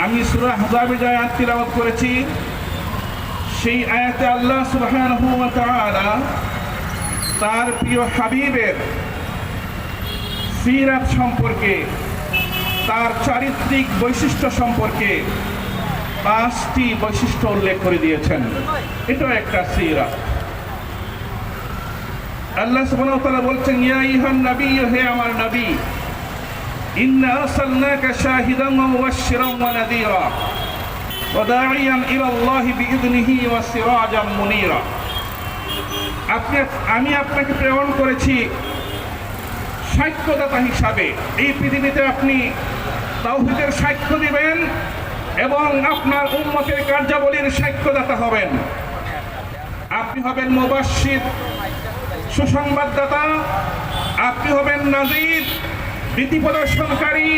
আমি সূরা আহজাবের যে আয়াত তিলাওয়াত করেছি, সেই আয়াতে আল্লাহ সুবহানাহু ওয়া তাআলা তার প্রিয় হাবিবের সিরাত সম্পর্কে, তার চারিত্রিক বৈশিষ্ট্য সম্পর্কে 5টি বৈশিষ্ট্য উল্লেখ করে দিয়েছেন। এটা একটা সিরাত। আল্লাহ সুবহানাহু ওয়া তাআলা বলছেন, ইয়া আইয়ুহান নবী, হে আমার নবী, ইন্না আরসালনাকা শাহিদান ওয়া মুবাশশিরান ওয়া নাযীরা ওয়া দাঈয়ান ইলাল্লাহি বিইذনিহি ওয়া সিরাজাম মুনীরা। আমি আপনাকে প্রেরণ করেছি সাক্ষ্যদাতা হিসাবে। এই পৃথিবীতে আপনি তাওহীদের সাক্ষ্য দিবেন এবং আপনার উম্মতের কার্যাবলীর সাক্ষ্যদাতা হবেন। আপনি হবেন মুবাশশির, সুসংবাদদাতা। আপনি হবেন নাযীর, ভীতি প্রদর্শনকারী।